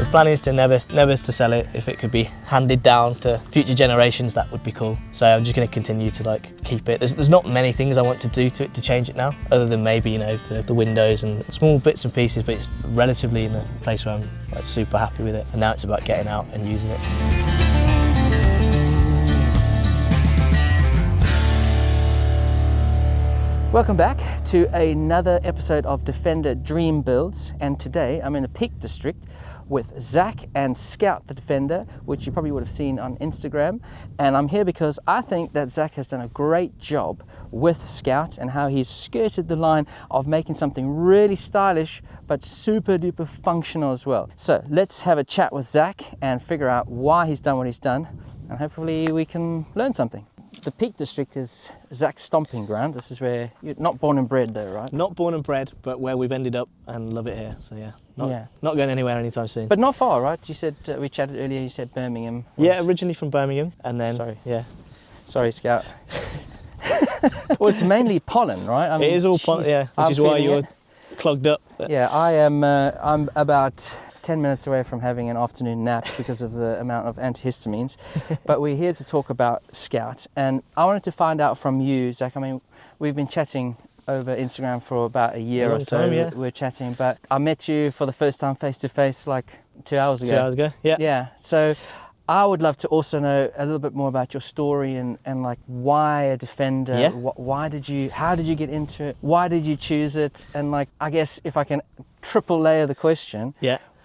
plan is to never to sell it. If it could be handed down to future generations, that would be cool. So I'm just going to continue to like keep it. There's not many things I want to do to it to change it now, other than maybe, you know, the windows and small bits and pieces, but it's relatively in a place where I'm like super happy with it. And now it's about getting out and using it. Welcome back to another episode of Defender Dream Builds, and today I'm in the Peak District with Zach and Scout the Defender, which you probably would have seen on Instagram. And I'm here because I think that Zach has done a great job with Scout and how he's skirted the line of making something really stylish but super duper functional as well. So let's have a chat with Zach and figure out why he's done what he's done, and hopefully we can learn something. The Peak District is Zach's stomping ground. This is where you're not born and bred though, right? Not born and bred, but where we've ended up and love it here. So yeah, not going anywhere anytime soon. But not far, right? You said, we chatted earlier, you said Birmingham. Yeah, originally from Birmingham, and then, Sorry, Scout. Well, it's mainly pollen, right? I mean, it is all pollen, yeah, which is why you're clogged up. But. Yeah, I'm about 10 minutes away from having an afternoon nap because of the amount of antihistamines. But we're here to talk about Scout. And I wanted to find out from you, Zach. I mean, we've been chatting over Instagram for about a year or so. Yeah. We're chatting, but I met you for the first time face to face like 2 hours ago. 2 hours ago, yeah. Yeah, so I would love to also know a little bit more about your story and like why a Defender, how did you get into it? Why did you choose it? And like, I guess if I can triple layer the question,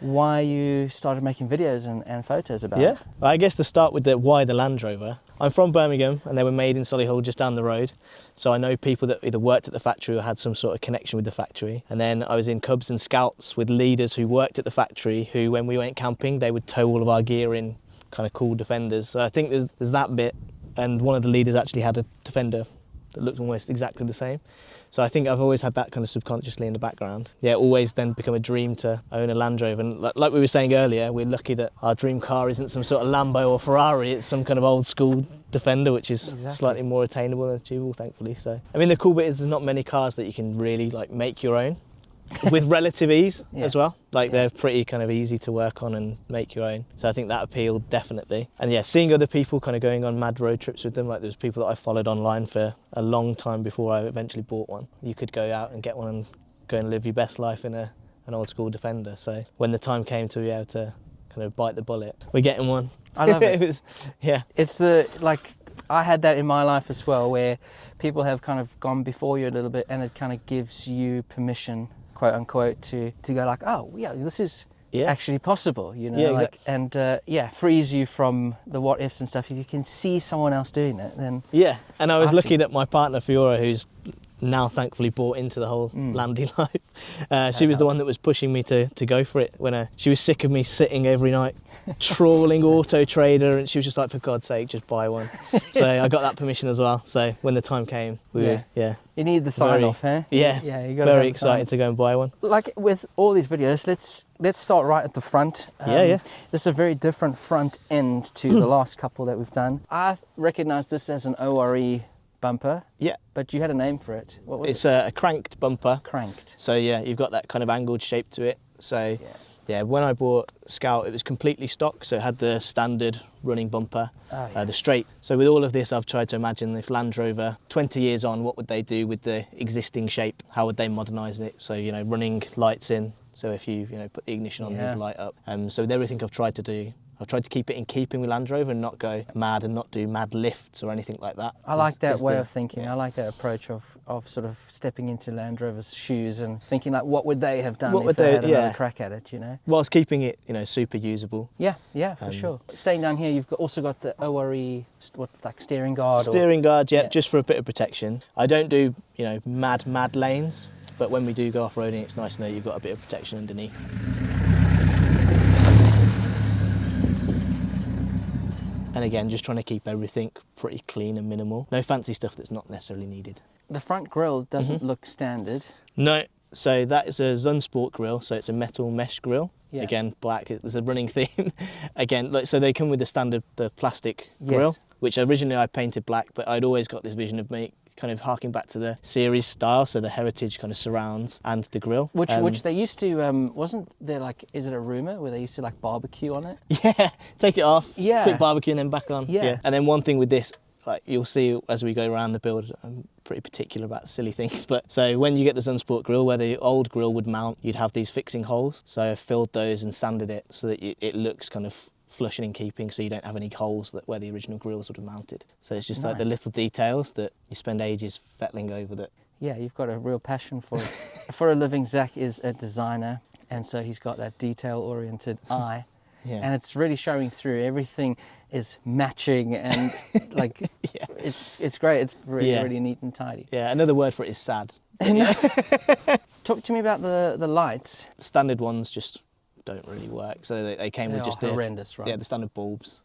why you started making videos and photos about it. Yeah, I guess to start with why the Land Rover. I'm from Birmingham and they were made in Solihull just down the road. So I know people that either worked at the factory or had some sort of connection with the factory. And then I was in Cubs and Scouts with leaders who worked at the factory who, when we went camping, they would tow all of our gear in kind of cool Defenders. So I think there's that bit. And one of the leaders actually had a Defender that looked almost exactly the same. So I think I've always had that kind of subconsciously in the background. Yeah, always then become a dream to own a Land Rover. And like we were saying earlier, we're lucky that our dream car isn't some sort of Lambo or Ferrari, it's some kind of old school Defender, which is slightly more attainable and achievable, thankfully. So, I mean, the cool bit is there's not many cars that you can really like make your own with relative ease as well. Like they're pretty kind of easy to work on and make your own. So I think that appealed definitely. And yeah, seeing other people kind of going on mad road trips with them, like there's people that I followed online for a long time before I eventually bought one. You could go out and get one and go and live your best life in an old school Defender. So when the time came to be able to kind of bite the bullet, we're getting one. I love it. It's I had that in my life as well, where people have kind of gone before you a little bit and it kind of gives you permission, quote unquote, to go like, oh yeah, this is actually possible, you know. Yeah, exactly. And frees you from the what ifs and stuff. If you can see someone else doing it, then and I was lucky that my partner Fiora, who's now thankfully bought into the whole landy life, she was the one that was pushing me to go for it when she was sick of me sitting every night trawling Auto Trader, and she was just like, for God's sake, just buy one. So I got that permission as well. So when the time came, you need the sign off, huh? You got very excited to go and buy one. Like with all these videos, let's start right at the front. This is a very different front end to the last couple that we've done. I recognise this as an ORE bumper. Yeah. But you had a name for it. What was it? It's a cranked bumper. Cranked. So yeah, you've got that kind of angled shape to it. So when I bought Scout, it was completely stock. So it had the standard running bumper, the straight. So with all of this, I've tried to imagine if Land Rover, 20 years on, what would they do with the existing shape? How would they modernise it? So, you know, running lights in. So if you put the ignition on, these light up. So with everything I've tried to do, I've tried to keep it in keeping with Land Rover and not go mad and not do mad lifts or anything like that. I like that way of thinking. I like that approach of sort of stepping into Land Rover's shoes and thinking like, what would they have done if they had another crack at it, you know? Whilst keeping it, super usable. Yeah, for sure. Staying down here, you've also got the ORE, steering guard? Steering guard, just for a bit of protection. I don't do, mad lanes, but when we do go off-roading, it's nice to know you've got a bit of protection underneath. And again, just trying to keep everything pretty clean and minimal. No fancy stuff that's not necessarily needed. The front grille doesn't look standard. No, so that is a Zunsport grille, so it's a metal mesh grille. Yeah. Again, black, there's a running theme. Again, so they come with the standard, the plastic grille, which originally I painted black, but I'd always got this vision of kind of harking back to the series style, so the heritage kind of surrounds and the grille. Which they used to, wasn't there like, is it a rumour where they used to like barbecue on it? Yeah, take it off, Yeah. quick barbecue and then back on. Yeah. And then one thing with this, like you'll see as we go around the build, I'm pretty particular about silly things, but so when you get the Sunsport grill, where the old grill would mount, you'd have these fixing holes. So I filled those and sanded it so that it looks kind of flush and in keeping, so you don't have any holes that where the original grills would have mounted. So it's just like the little details that you spend ages fettling over that. Yeah, you've got a real passion for it. For a living, Zach is a designer, and so he's got that detail-oriented eye. Yeah. And it's really showing through. Everything is matching, and like it's great. It's really really neat and tidy. Yeah, another word for it is sad. Talk to me about the lights. Standard ones just don't really work. So they came They with just are horrendous, right? Yeah, the standard bulbs.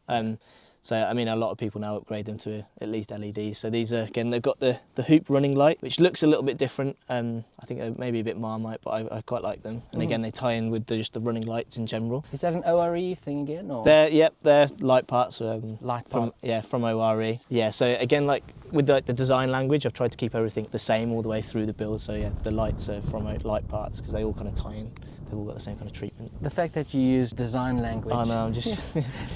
So I mean, a lot of people now upgrade them to at least LEDs. So these are, again, they've got the hoop running light, which looks a little bit different. I think they're maybe a bit Marmite, but I quite like them. And again, they tie in with just the running lights in general. Is that an ORE thing again, or? They're light parts. Light from part. from ORE. Yeah. So again, like with the design language, I've tried to keep everything the same all the way through the build. So yeah, the lights are from light parts because they all kind of tie in. They've all got the same kind of treatment. The fact that you use design language. Oh no, I'm just...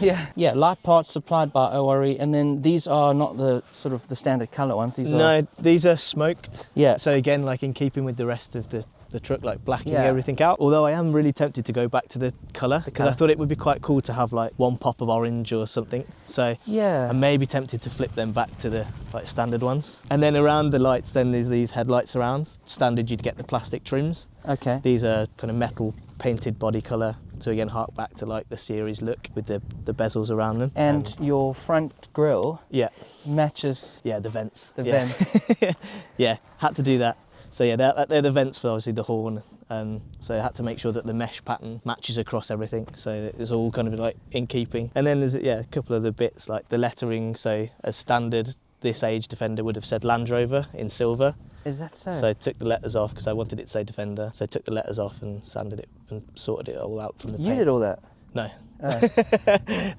Yeah, light parts supplied by ORE, and then these are not the sort of the standard colour ones. These are smoked. Yeah. So again, like in keeping with the rest of the truck, like blacking Yeah. everything out. Although I am really tempted to go back to the colour because I thought it would be quite cool to have like one pop of orange or something. So Yeah. I'm maybe tempted to flip them back to the like standard ones. And then around the lights, then there's these headlights around. Standard, you'd get the plastic trims. Okay. These are kind of metal painted body colour to again hark back to like the series look with the bezels around them. And your front grille Yeah. matches Yeah, the vents. the yeah. vents. Yeah, had to do that. So yeah, they're the vents for obviously the horn. So I had to make sure that the mesh pattern matches across everything, so it's all kind of like in keeping. And then there's a couple of the bits like the lettering. So as standard, this age Defender would have said Land Rover in silver. Is that so? So I took the letters off because I wanted it to say Defender. So I took the letters off and sanded it and sorted it all out from the paint. You did all that? No. Oh.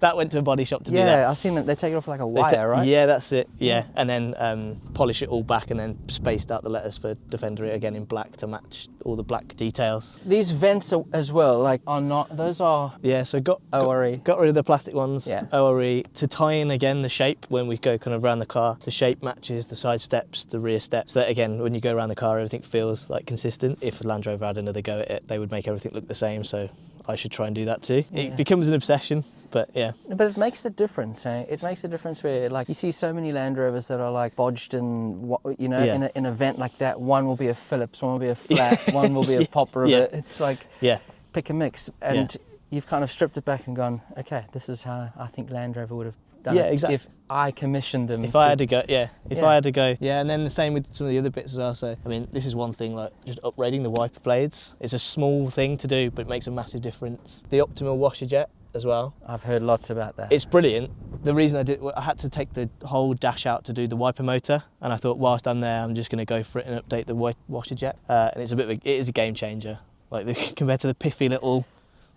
That went to a body shop to do that. Yeah, I've seen that. They take it off like a wire, right? Yeah, that's it. Yeah, and then polish it all back and then spaced out the letters for Defender again in black to match all the black details. These vents as well, like, are not, those are Yeah, so got ORE. got rid of the plastic ones. Yeah. ORE to tie in again the shape when we go kind of around the car. The shape matches the side steps, the rear steps. So that again, when you go around the car, everything feels like consistent. If Land Rover had another go at it, they would make everything look the same. So I should try and do that too. It becomes an obsession, but yeah. But it makes the difference, eh? It makes a difference where, like, you see so many Land Rovers that are, like, bodged and, you know, Yeah. in an event like that. One will be a Phillips, one will be a flat, one will be a pop rivet. It's like, Yeah. pick a mix. And you've kind of stripped it back and gone, okay, this is how I think Land Rover would have done it exactly. if I commissioned them. If I had to go, I had to go, and then the same with some of the other bits as well. So, I mean, this is one thing, like just upgrading the wiper blades. It's a small thing to do, but it makes a massive difference. The optimal washer jet as well. I've heard lots about that. It's brilliant. The reason I had to take the whole dash out to do the wiper motor, and I thought whilst I'm there, I'm just going to go for it and update the washer jet. And it's it is a game changer, like compared to the piffy little.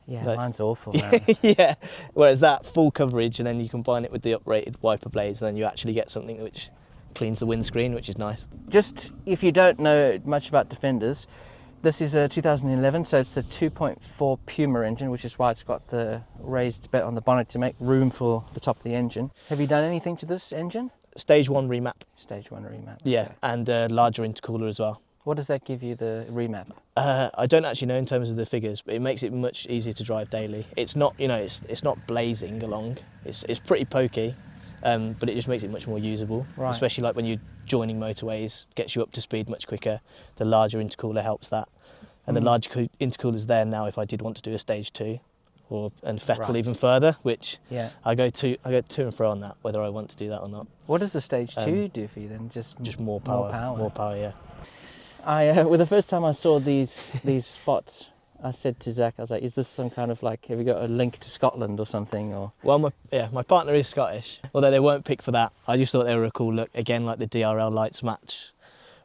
Yeah, like, mine's awful, man. Yeah, whereas that full coverage, and then you combine it with the uprated wiper blades, and then you actually get something which cleans the windscreen, which is nice. Just if you don't know much about Defenders, this is a 2011, so it's the 2.4 Puma engine, which is why it's got the raised bit on the bonnet to make room for the top of the engine. Have you done anything to this engine? Stage 1 remap. Stage 1 remap. Yeah, okay. and a larger intercooler as well. What does that give you, the remap? I don't actually know in terms of the figures, but it makes it much easier to drive daily. It's not, you know, it's not blazing along. It's pretty pokey, but it just makes it much more usable. Right. Especially like when you're joining motorways, gets you up to speed much quicker. The larger intercooler helps that, and the larger intercooler's there now if I did want to do a stage 2, and fettle even further, which I go to and fro on that, whether I want to do that or not. What does the stage 2 do for you then? Just more power. More power, yeah. Well, the first time I saw these spots, I said to Zach, I was like, is this some kind of like, have you got a link to Scotland or something? Or Well, my partner is Scottish, although they weren't picked for that. I just thought they were a cool look. Again, like the DRL lights match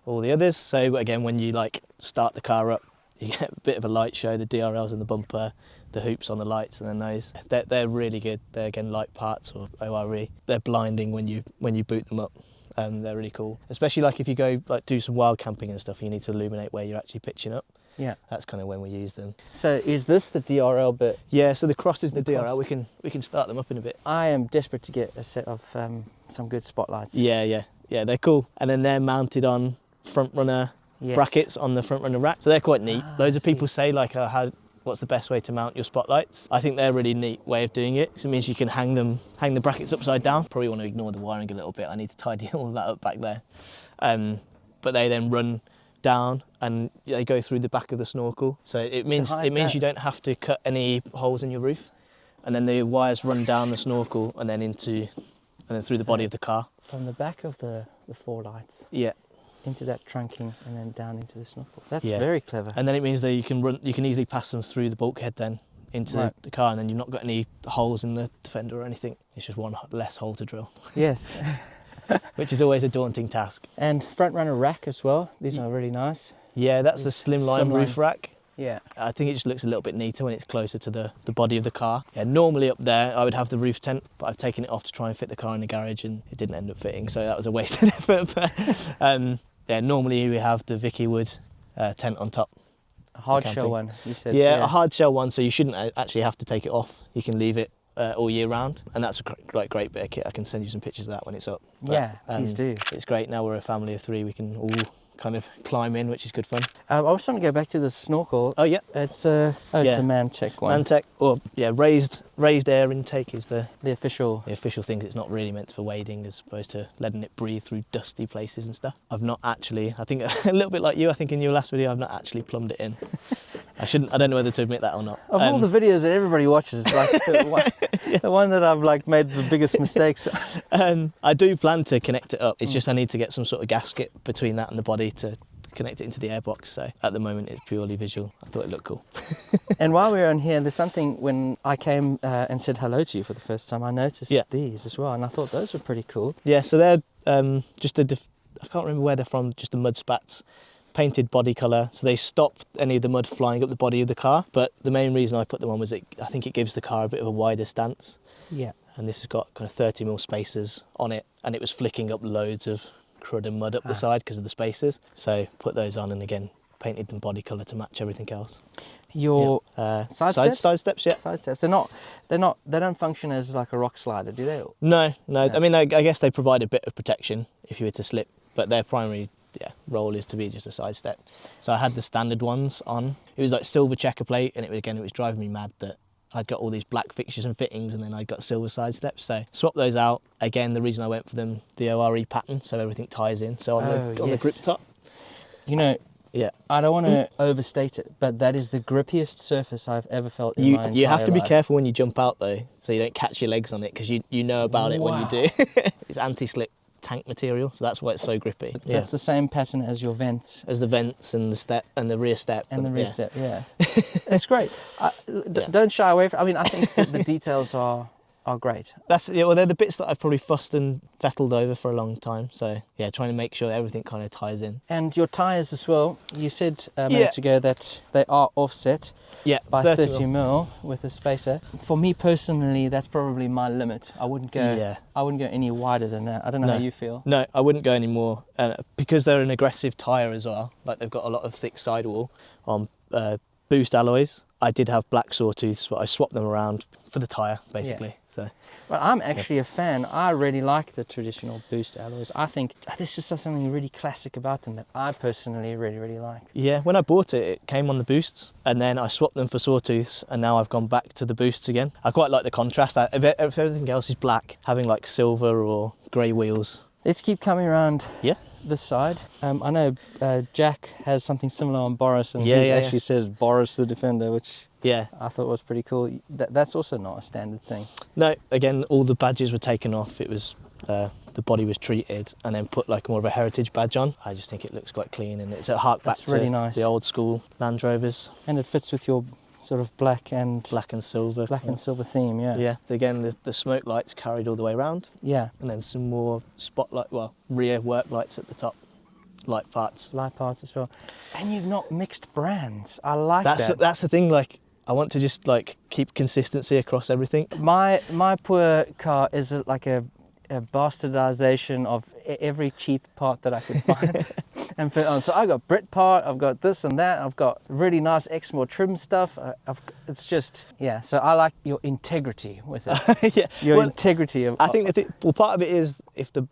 all the others. So again, when you like start the car up, you get a bit of a light show, the DRLs in the bumper, the hoops on the lights, and then those. They're really good. They're again light parts or ORE. They're blinding when you boot them up. They're really cool, especially like if you go like do some wild camping and stuff, you need to illuminate where you're actually pitching up. Yeah. That's kind of when we use them. So is this the DRL bit? Yeah, so the cross is the DRL. cross. We can start them up in a bit. I am desperate to get a set of some good spotlights. Yeah, they're cool. And then they're mounted on front runner brackets on the front runner rack, so they're quite neat. Loads of people say like, what's the best way to mount your spotlights? I think they're a really neat way of doing it. So it means you can hang the brackets upside down. Probably want to ignore the wiring a little bit. I need to tidy all of that up back there. But they then run down and they go through the back of the snorkel. So it means you don't have to cut any holes in your roof. And then the wires run down the snorkel and then through the body of the car. From the back of the four lights. Yeah. Into that trunking and then down into the snorkel. That's very clever. And then it means that you can easily pass them through the bulkhead then into the car, and then you've not got any holes in the Defender or anything. It's just one less hole to drill. Yes. Which is always a daunting task. And front runner rack as well. These are really nice. Yeah, that's the slimline roof rack. Yeah. I think it just looks a little bit neater when it's closer to the body of the car. Yeah, normally up there I would have the roof tent, but I've taken it off to try and fit the car in the garage and it didn't end up fitting, so that was a wasted effort. But, yeah, normally we have the Vicky Wood tent on top. A hard shell one, you said. Yeah, a hard shell one, so you shouldn't actually have to take it off. You can leave it all year round, and that's a great bit of kit. I can send you some pictures of that when it's up. But, yeah, please do. It's great. Now we're a family of 3, we can all kind of climb in, which is good fun. I was trying to go back to the snorkel. Oh yeah, it's a Mantech one. Mantech, or raised air intake is the official thing. It's not really meant for wading, as opposed to letting it breathe through dusty places and stuff. I've not actually, I think a little bit like you, I think in your last video, I've not actually plumbed it in. I don't know whether to admit that or not. Of all the videos that everybody watches, like the one that I've like made the biggest mistakes. I do plan to connect it up. It's just I need to get some sort of gasket between that and the body to connect it into the airbox. So at the moment it's purely visual. I thought it looked cool. And while we were on here, there's something when I came and said hello to you for the first time, I noticed these as well, and I thought those were pretty cool. Yeah, so they're just I can't remember where they're from, just the mud spats. Painted body colour, so they stop any of the mud flying up the body of the car. But the main reason I put them on was I think it gives the car a bit of a wider stance. Yeah. And this has got kind of 30mm spacers on it, and it was flicking up loads of crud and mud up the side because of the spacers. So put those on, and again painted them body colour to match everything else. Your side steps? Side steps, yeah. Side steps. They don't function as like a rock slider, do they? No. I mean, I guess they provide a bit of protection if you were to slip, but their primary role is to be just a side step. So I had the standard ones on. It was like silver checker plate, and it was driving me mad that I'd got all these black fixtures and fittings and then I got silver side steps. So swap those out. Again, the reason I went for them, the ORE pattern, so everything ties in. So on the grip top. You know, I don't want to overstate it, but that is the grippiest surface I've ever felt in my entire life. You have to be careful when you jump out though, so you don't catch your legs on it, because you know about it when you do. It's anti-slip tank material, so that's why it's so grippy. That's the same pattern as your vents. As the vents and the step and the rear step. And the rear step, It's great. Don't shy away from, I mean, I think the details are great. They're the bits that I've probably fussed and fettled over for a long time. So trying to make sure everything kind of ties in. And your tyres as well. You said minutes ago that they are offset by 30mm with a spacer. For me personally, that's probably my limit. I wouldn't go any wider than that. I don't know how you feel. No, I wouldn't go any more. Because they're an aggressive tyre as well. Like they've got a lot of thick sidewall on boost alloys. I did have black sawtooths, but I swapped them around for the tyre, basically. Yeah. So, but I'm actually a fan. I really like the traditional boost alloys. I think this is something really classic about them that I personally really, really like. Yeah, when I bought it, it came on the boosts, and then I swapped them for sawtooths, and now I've gone back to the boosts again. I quite like the contrast. If everything else is black, having like silver or grey wheels. Let's keep coming around. This side. I know Jack has something similar on Boris, and he actually says Boris the Defender, which I thought was pretty cool. That's also not a standard thing. No, again, all the badges were taken off. It was the body was treated and then put like more of a heritage badge on. I just think it looks quite clean, and it's a hark back to the old school Land Rovers. And it fits with your sort of black and silver theme. Yeah, again, the smoke lights carried all the way around, and then some more rear work lights at the top, light parts as well. And you've not mixed brands. I like that. That's the thing, like I want to just like keep consistency across everything. My poor car is like a a bastardization of every cheap part that I could find and put on. So I got Brit part, I've got this and that, I've got really nice Exmoor trim stuff. It's just, yeah, so I like your integrity with it. Yeah. Your integrity of... I think well, part of it is if the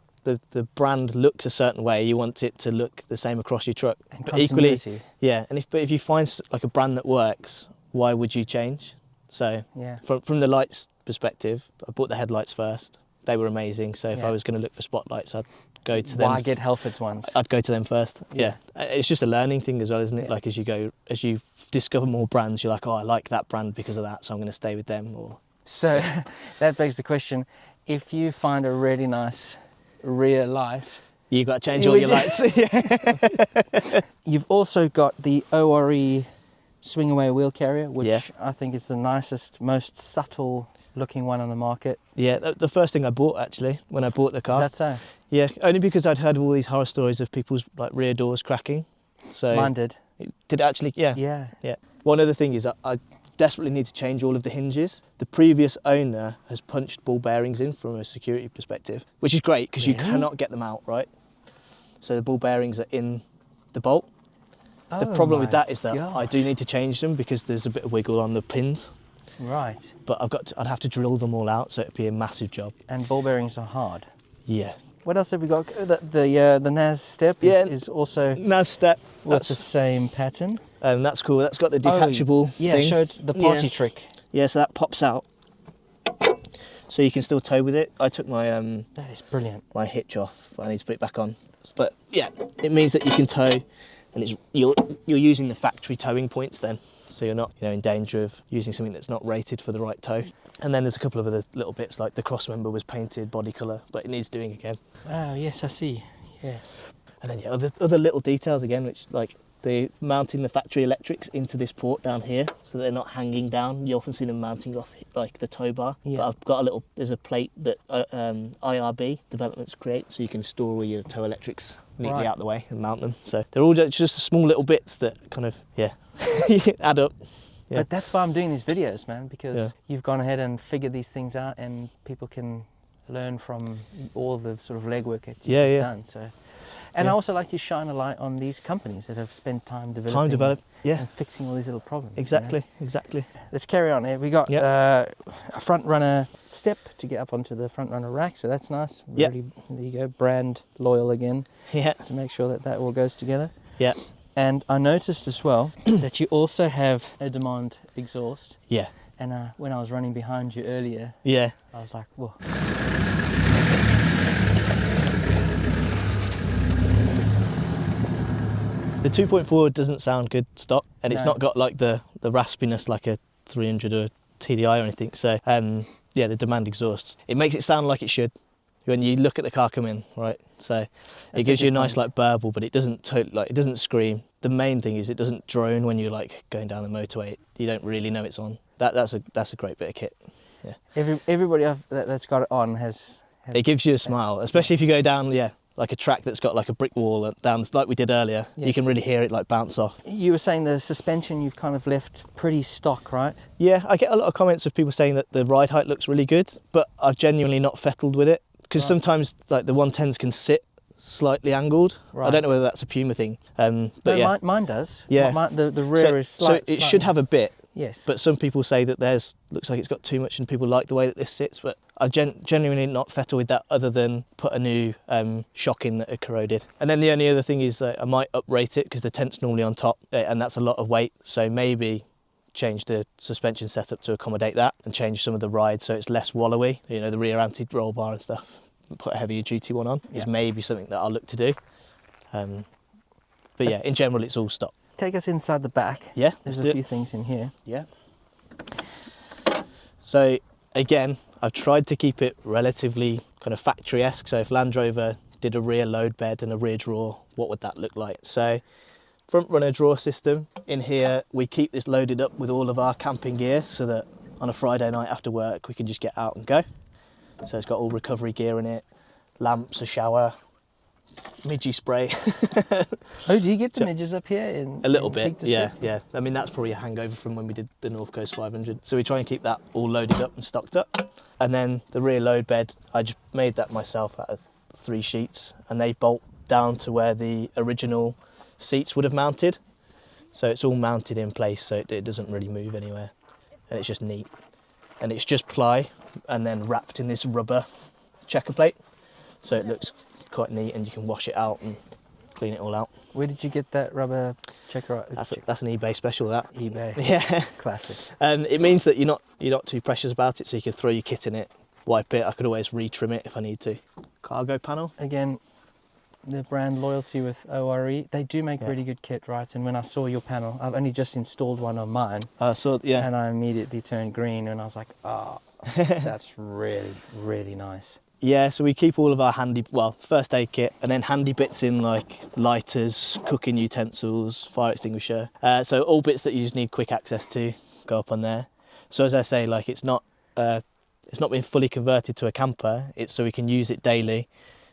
brand looks a certain way, you want it to look the same across your truck. And but equally, continuity. yeah. And if you find like a brand that works, why would you change? So Yeah. from the lights perspective, I bought the headlights first. They were amazing. So if Yeah. I was going to look for spotlights, I'd go to them. Why get Helford's ones? I'd go to them first. Yeah. Yeah. It's just a learning thing as well, isn't it? Yeah. Like as you discover more brands, you're like, oh, I like that brand because of that, so I'm going to stay with them. Or So that begs the question, if you find a really nice rear light, you got to change all your lights. Yeah. you've also got the ORE swing away wheel carrier, which Yeah. I think is the nicest, most subtle looking one on the market. Yeah, the first thing I bought actually when I bought the car. Is that so? Yeah, only because I'd heard all these horror stories of people's like rear doors cracking. So Mine did. it did actually, yeah. Yeah. Yeah. One other thing is I desperately need to change all of the hinges. The previous owner has punched ball bearings in from a security perspective, which is great because you Really? cannot get them out, right? So the ball bearings are in the bolt. The Oh problem with my that is that I do need to change them because there's a bit of wiggle on the pins. Right. But I'd have to drill them all out, so it'd be a massive job. And ball bearings are hard. Yeah. What else have we got? The NAS step is also Now step. with the same pattern. And that's cool. That's got the detachable Yeah, thing. showed the party Yeah. trick. Yeah, so that pops out. So you can still tow with it. I took my That is brilliant. my hitch off, but I need to put it back on. But yeah, it means that you can tow, and you're using the factory towing points then. So you're not in danger of using something that's not rated for the right tow. And then there's a couple of other little bits, like the cross member was painted body colour, but it needs doing again. Oh, yes, I see. Yes. And then yeah, other little details again, which like the mounting the factory electrics into this port down here, so they're not hanging down. You often see them mounting off like the tow bar. Yeah. But I've got there's a plate that IRB developments create, so you can store all your tow electrics neatly Right. out the way and mount them. So they're all just small little bits that kind of add up. Yeah. But that's why I'm doing these videos, man, because Yeah. you've gone ahead and figured these things out and people can learn from all the sort of legwork that you've Yeah. done. So, and I Yeah. also like to shine a light on these companies that have spent time developing Yeah. and fixing all these little problems. you know? Exactly. Let's carry on here. We got a front runner step to get up onto the front runner rack, so that's nice. Yep. Really, there you go, brand loyal again, Yeah. to make sure that all goes together. Yeah. And I noticed as well that you also have a demand exhaust. Yeah. And when I was running behind you earlier, Yeah. I was like, whoa. The 2.4 doesn't sound good stock, and it's No. not got like the raspiness like a 300 or TDI or anything. So yeah, the demand exhaust, it makes it sound like it should when you look at the car come in, right? So it gives you a nice like burble, but it doesn't it doesn't scream. The main thing is it doesn't drone when you're like going down the motorway. You don't really know it's on. That's a great bit of kit. Yeah. Everybody that's got it on has It gives you a smile, especially if you go down like a track that's got like a brick wall down like we did earlier. Yes. You can really hear it like bounce off. You were saying the suspension you've kind of left pretty stock, right? Yeah, I get a lot of comments of people saying that the ride height looks really good, but I've genuinely not fettled with it because Right. sometimes like the 110s can sit slightly angled. I Right. don't know whether that's a Puma thing, but No, yeah. mine does. Yeah. The rear is So slight, it should have a bit, yes. but some people say that theirs looks like it's got too much and people like the way that this sits, but I've genuinely not fettled with that other than put a new shock in that had corroded. And then the only other thing is I might uprate it because the tent's normally on top and that's a lot of weight, so maybe change the suspension setup to accommodate that and change some of the ride so it's less wallowy, the rear anti-roll bar and stuff. Put a heavier duty one on is maybe something that I'll look to do. But yeah, in general, it's all stock. Take us inside the back. Yeah, There's let's a do few it. things in here. Yeah. So again, I've tried to keep it relatively kind of factory-esque. So if Land Rover did a rear load bed and a rear drawer, what would that look like? So front runner drawer system. In here, we keep this loaded up with all of our camping gear so that on a Friday night after work, we can just get out and go. So it's got all recovery gear in it, lamps, a shower, midgy spray. Oh, do you get the midges up here in a little in bit? Peak Yeah, District? yeah. I mean, that's probably a hangover from when we did the North Coast 500. So we try and keep that all loaded up and stocked up. And then the rear load bed, I just made that myself out of 3 sheets, and they bolt down to where the original seats would have mounted. So it's all mounted in place, so it doesn't really move anywhere, and it's just neat. And it's just ply and then wrapped in this rubber checker plate, so it looks quite neat, and you can wash it out and clean it all out. Where did you get that rubber checker? That's an eBay special, that. eBay. Yeah. Classic. And it means that you're not too precious about it, so you can throw your kit in it, wipe it. I could always retrim it if I need to. Cargo panel. Again, the brand loyalty with ORE, they do make really good kit, right? And when I saw your panel, I've only just installed one on mine, Yeah. and I immediately turned green, and I was like, oh, that's really, really nice. Yeah, so we keep all of our first aid kit, and then handy bits in like lighters, cooking utensils, fire extinguisher. So all bits that you just need quick access to go up on there. So as I say, like it's not been fully converted to a camper. It's so we can use it daily,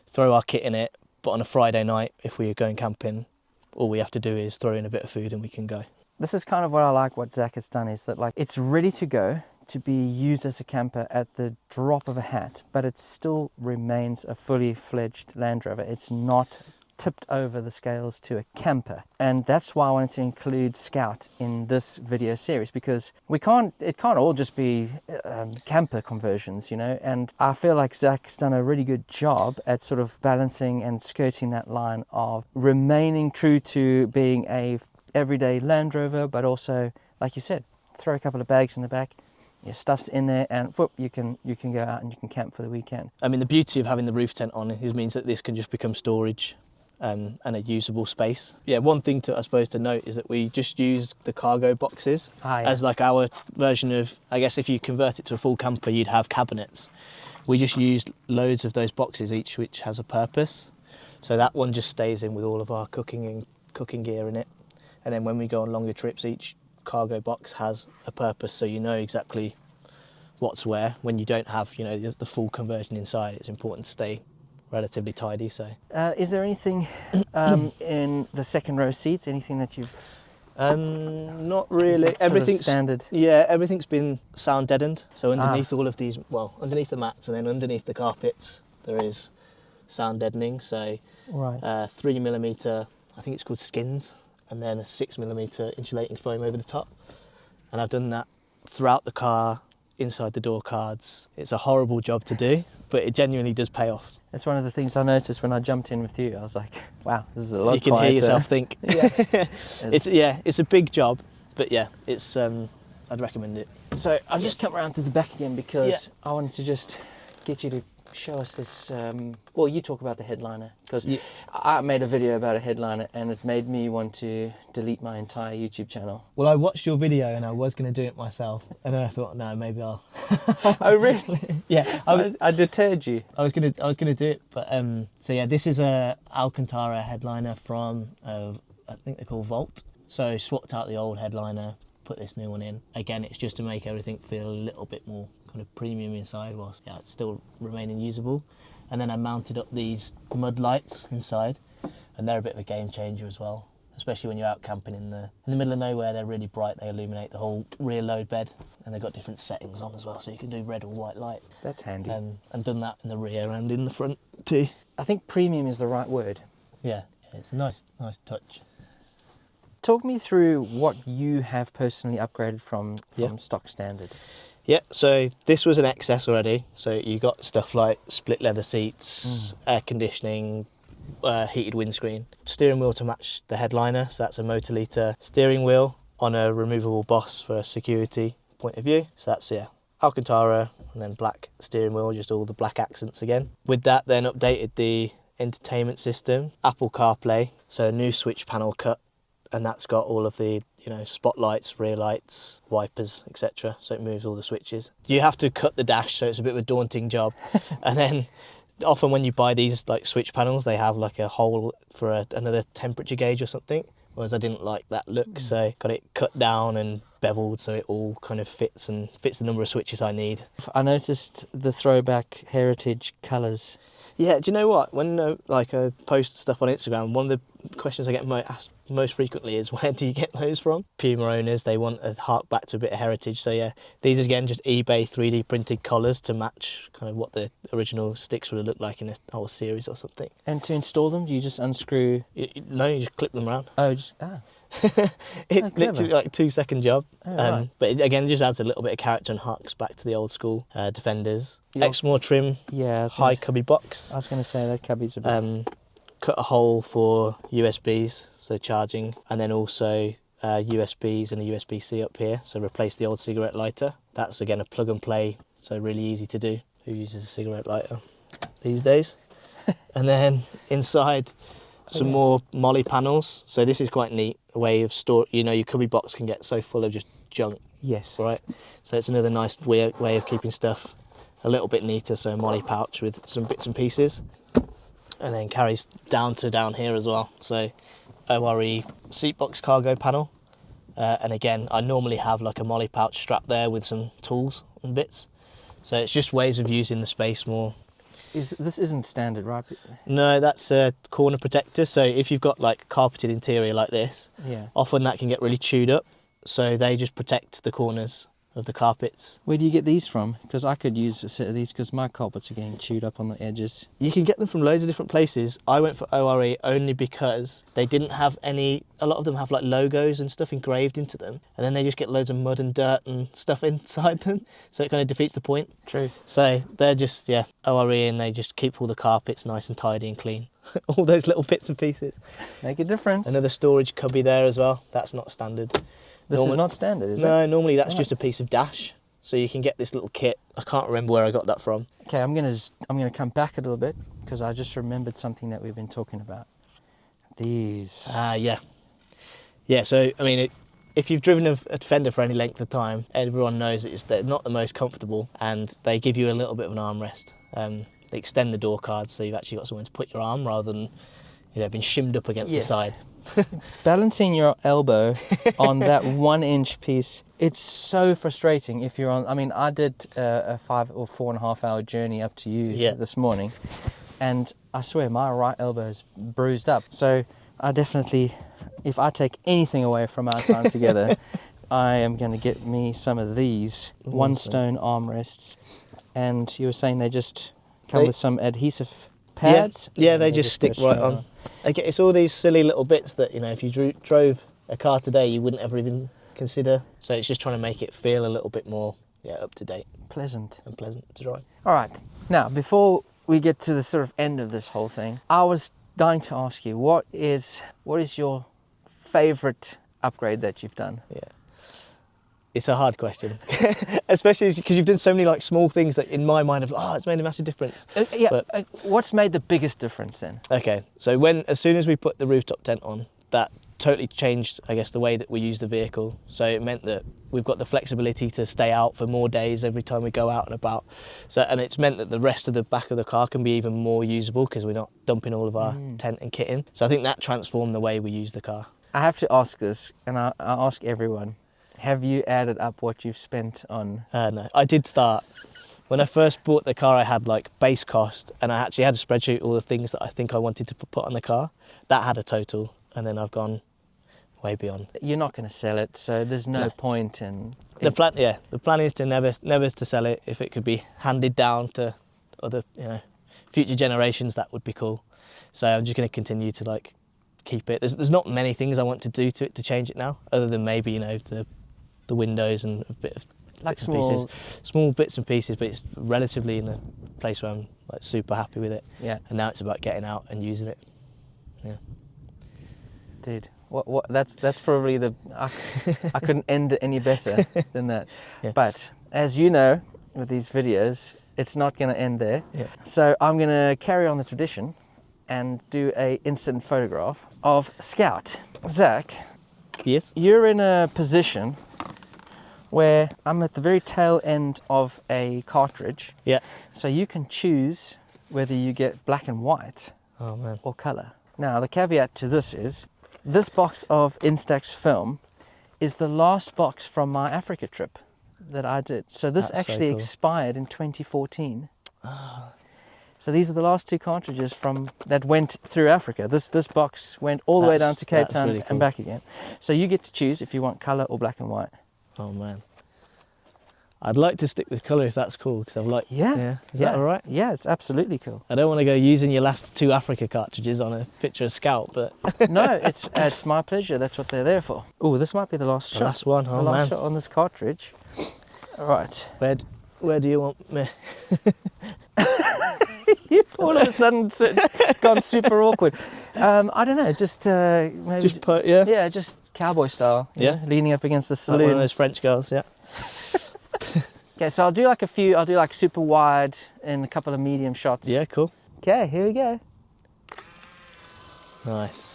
throw our kit in it. But on a Friday night, if we are going camping, all we have to do is throw in a bit of food and we can go. This is kind of what I like what Zach has done, is that like it's ready to go to be used as a camper at the drop of a hat, but it still remains a fully fledged Land Rover. It's not tipped over the scales to a camper, and that's why I wanted to include Scout in this video series, because it can't all just be camper conversions, you know. And I feel like Zach's done a really good job at sort of balancing and skirting that line of remaining true to being a everyday Land Rover, but also, like you said, throw a couple of bags in the back, your stuff's in there, and whoop, you can go out and you can camp for the weekend. I mean, the beauty of having the roof tent on means that this can just become storage and a usable space. Yeah, one thing to note is that we just used the cargo boxes as like our version of, I guess if you convert it to a full camper, you'd have cabinets. We just used loads of those boxes, each which has a purpose. So that one just stays in with all of our cooking gear in it. And then when we go on longer trips, each cargo box has a purpose, so you know exactly what's where. When you don't have, the full conversion inside, it's important to stay relatively tidy. So is there anything in the second row seats, anything that you've not really, everything's standard? Yeah, everything's been sound deadened, so underneath all of these, underneath the mats and then underneath the carpets there is sound deadening. So right. 3mm, I think it's called skins, and then a 6mm insulating foam over the top, and I've done that throughout the car, inside the door cards. It's a horrible job to do, but it genuinely does pay off. It's one of the things I noticed when I jumped in with you. I was like, wow, this is a lot You can quieter. hear yourself think. Yeah. It's a big job, but yeah, it's I'd recommend it. So I've just come around to the back again because I wanted to just get you to show us this. You talk about the headliner, because I made a video about a headliner and it made me want to delete my entire YouTube channel. Well, I watched your video and I was going to do it myself, and then I thought, no, maybe I'll. Oh really? Yeah, I deterred you. I was gonna do it, but so yeah, this is a Alcantara headliner from I think they're called Volt. So swapped out the old headliner, put this new one in. Again, it's just to make everything feel a little bit more kind of premium inside, whilst it's still remaining usable. And then I mounted up these mud lights inside, and they're a bit of a game changer as well, especially when you're out camping in the middle of nowhere. They're really bright, they illuminate the whole rear load bed, and they've got different settings on as well, so you can do red or white light. That's handy. And done that in the rear and in the front too. I think premium is the right word. Yeah, it's a nice touch. Talk me through what you have personally upgraded from stock standard. Yeah, so this was an XS already, so you got stuff like split leather seats, air conditioning, heated windscreen, steering wheel to match the headliner, so that's a Motorlita steering wheel on a removable boss for a security point of view. So that's Alcantara, and then black steering wheel, just all the black accents again. With that then updated the entertainment system, Apple CarPlay, so a new switch panel cut, and that's got all of the spotlights, rear lights, wipers, etc. So it moves all the switches. You have to cut the dash, so it's a bit of a daunting job. And then often when you buy these like switch panels, they have like a hole for another temperature gauge or something, whereas I didn't like that look, so got it cut down and beveled so it all kind of fits the number of switches I need. I noticed the throwback heritage colours. Yeah, do you know what? When like I post stuff on Instagram, one of the questions I get asked most frequently is where do you get those from? Puma owners, they want to hark back to a bit of heritage. So yeah, these are again just eBay 3D printed collars to match kind of what the original sticks would have looked like in a whole series or something. And to install them, do you just unscrew? No, you just clip them around. Oh, just It's literally like a 2-second job. Oh, right. But it, again, just adds a little bit of character and harks back to the old school Defenders. Exmoor trim, high cubby box. I was going to say that cubby's a bit... Cut a hole for USBs, so charging, and then also USBs and a USB-C up here, so replace the old cigarette lighter. That's again a plug and play, so really easy to do. Who uses a cigarette lighter these days? And then inside, some more molly panels. So this is quite neat, a way of store. You know, your cubby box can get so full of just junk. Yes. Right. So it's another nice way of keeping stuff a little bit neater. So a molly pouch with some bits and pieces. And then carries down here as well. So ORE seat box cargo panel. And again, I normally have like a molly pouch strapped there with some tools and bits. So it's just ways of using the space more. This isn't standard, right? No, that's a corner protector. So if you've got like carpeted interior like this, often that can get really chewed up. So they just protect the corners of the carpets. Where do you get these from? Because I could use a set of these because my carpets are getting chewed up on the edges. You can get them from loads of different places. I went for ORE only because they didn't have any, a lot of them have like logos and stuff engraved into them, and then they just get loads of mud and dirt and stuff inside them, so it kind of defeats the point. True. So they're just, ORE, and they just keep all the carpets nice and tidy and clean. All those little bits and pieces. Make a difference. Another storage cubby there as well. That's not standard. This is not standard, is it? No, normally that's just a piece of dash. So you can get this little kit. I can't remember where I got that from. Okay, I'm gonna come back a little bit because I just remembered something that we've been talking about. These. Yeah. So I mean, if you've driven a Defender for any length of time, everyone knows they're not the most comfortable, and they give you a little bit of an armrest. They extend the door cards, so you've actually got somewhere to put your arm rather than being shimmed up against the side. Balancing your elbow on that 1-inch piece, it's so frustrating if you're on. I mean, I did a 5 or 4.5 hour journey up to you this morning, and I swear my right elbow is bruised up. So I definitely, if I take anything away from our time together, I am going to get me some of these one stone armrests. And you were saying they just come with some adhesive pads? Yeah, they just stick right on. It's all these silly little bits that, if you drove a car today, you wouldn't ever even consider. So it's just trying to make it feel a little bit more up to date. Pleasant. And pleasant to drive. All right. Now, before we get to the sort of end of this whole thing, I was dying to ask you, what is your favourite upgrade that you've done? Yeah. It's a hard question, especially because you've done so many like small things that in my mind it's made a massive difference. What's made the biggest difference then? Okay, so as soon as we put the rooftop tent on, that totally changed, I guess, the way that we use the vehicle. So it meant that we've got the flexibility to stay out for more days every time we go out and about. So, and it's meant that the rest of the back of the car can be even more usable because we're not dumping all of our tent and kit in. So I think that transformed the way we use the car. I have to ask this, and I ask everyone. Have you added up what you've spent on? No, I did start. When I first bought the car, I had like base cost, and I actually had a spreadsheet all the things that I think I wanted to put on the car. That had a total, and then I've gone way beyond. You're not going to sell it, so there's no point in. The plan is to never to sell it. If it could be handed down to other, future generations, that would be cool. So I'm just going to continue to like keep it. There's not many things I want to do to it to change it now, other than maybe the windows and a bit of like small bits and pieces, but it's relatively in a place where I'm like super happy with it. Yeah. And now it's about getting out and using it. Yeah. Dude, what that's probably I couldn't end it any better than that. Yeah. But as you know, with these videos, it's not going to end there. Yeah. So I'm going to carry on the tradition and do a instant photograph of Scout. Zach. Yes. You're in a position where I'm at the very tail end of a cartridge. Yeah. So you can choose whether you get black and white or colour. Now, the caveat to this is, this box of Instax film is the last box from my Africa trip that I did. So this expired in 2014. So these are the last 2 cartridges that went through Africa. This box went all the way down to Cape Town really cool. and back again. So you get to choose if you want colour or black and white. Oh man. I'd like to stick with colour if that's cool, because I've like. Yeah. Is that all right? Yeah, it's absolutely cool. I don't want to go using your last 2 Africa cartridges on a picture of Scout, but. No, it's my pleasure. That's what they're there for. Oh, this might be the last shot. Last one. Oh the last man. shot on this cartridge. All right. Where do you want me? You've all of a sudden gone super awkward. I don't know, just maybe. Just put, yeah. Yeah, just cowboy style. You know, leaning up against the Like saloon. one of those French girls, yeah. Okay, so I'll do like a few. I'll do like super wide and a couple of medium shots. Yeah, cool. Okay, here we go. Nice.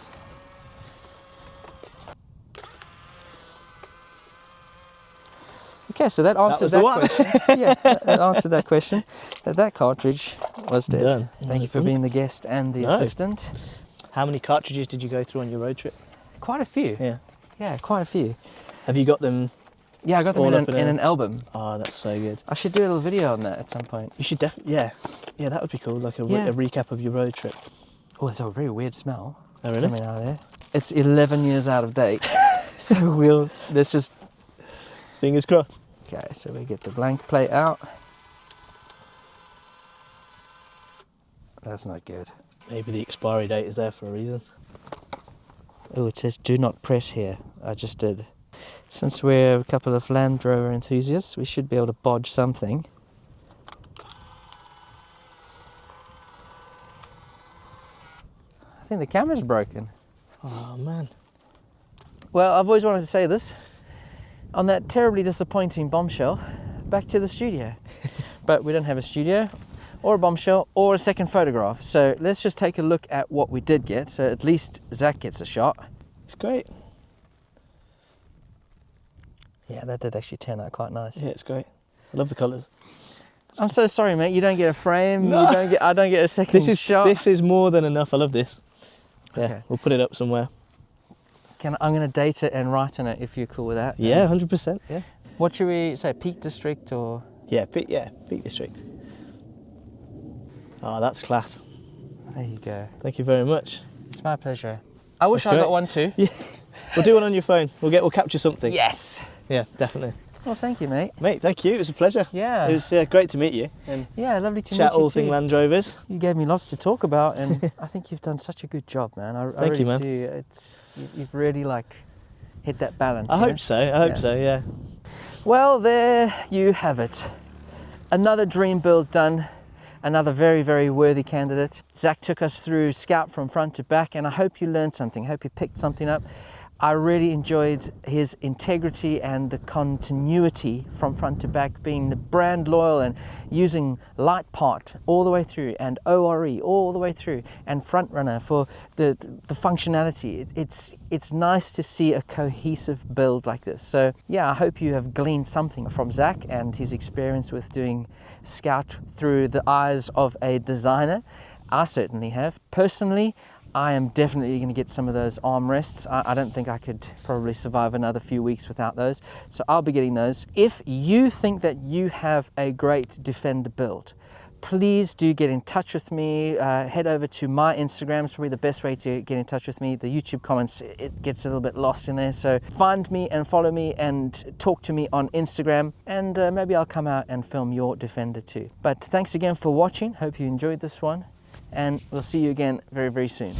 Okay, so that answers was the one. question. Yeah, that answered that question. That cartridge was dead. Done. Thank you for being the guest and the assistant. How many cartridges did you go through on your road trip? Quite a few. Yeah. Yeah, quite a few. Have you got them? Yeah, I got them All in up an in album. Oh, that's so good. I should do a little video on that at some point. You should definitely, yeah, that would be cool. Like a recap of your road trip. Oh, there's a very weird smell Oh, really? coming out of there. It's 11 years out of date. So let's just. Fingers crossed. Okay, so we get the blank plate out. That's not good. Maybe the expiry date is there for a reason. Oh, it says do not press here. I just did. Since we're a couple of Land Rover enthusiasts, we should be able to bodge something. I think the camera's broken. Oh man. Well, I've always wanted to say this. On that terribly disappointing bombshell, back to the studio. But we don't have a studio, or a bombshell, or a second photograph. So let's just take a look at what we did get. So at least Zach gets a shot. It's great. Yeah, that did actually turn out quite nice. Yeah, it's great. I love the colours. I'm so sorry, mate. You don't get a frame. No. I don't get a second shot. This is more than enough. I love this. Yeah, Okay. we'll put it up somewhere. I'm going to date it and write on it if you're cool with that. Yeah, 100%. Yeah. What should we say? Peak District or? Yeah, Peak District. Oh, that's class. There you go. Thank you very much. It's my pleasure. I wish That's I great. got one too. Yeah, we'll do one on your phone. We'll capture something. Yes. Yeah, definitely. Well, thank you, mate. Mate, thank you. It was a pleasure. Yeah. It was great to meet you and Yeah, lovely to chat meet you all too. thing Land Rovers. You gave me lots to talk about, and I think you've done such a good job, man. I Thank really you, man. do. You've really hit that balance. I you know? hope so. I hope so. Yeah. Well, there you have it. Another dream build done. Another very, very worthy candidate. Zach took us through Scout from front to back, and I hope you learned something. I hope you picked something up. I really enjoyed his integrity and the continuity from front to back, being the brand loyal and using light part all the way through and ORE all the way through and front runner for the functionality. It's nice to see a cohesive build like this. So yeah, I hope you have gleaned something from Zach and his experience with doing Scout through the eyes of a designer. I certainly have. Personally, I am definitely going to get some of those armrests. I don't think I could probably survive another few weeks without those. So I'll be getting those. If you think that you have a great Defender build, please do get in touch with me. Head over to my Instagram. It's probably the best way to get in touch with me. The YouTube comments, it gets a little bit lost in there. So find me and follow me and talk to me on Instagram. And maybe I'll come out and film your Defender too. But thanks again for watching. Hope you enjoyed this one. And we'll see you again very, very soon.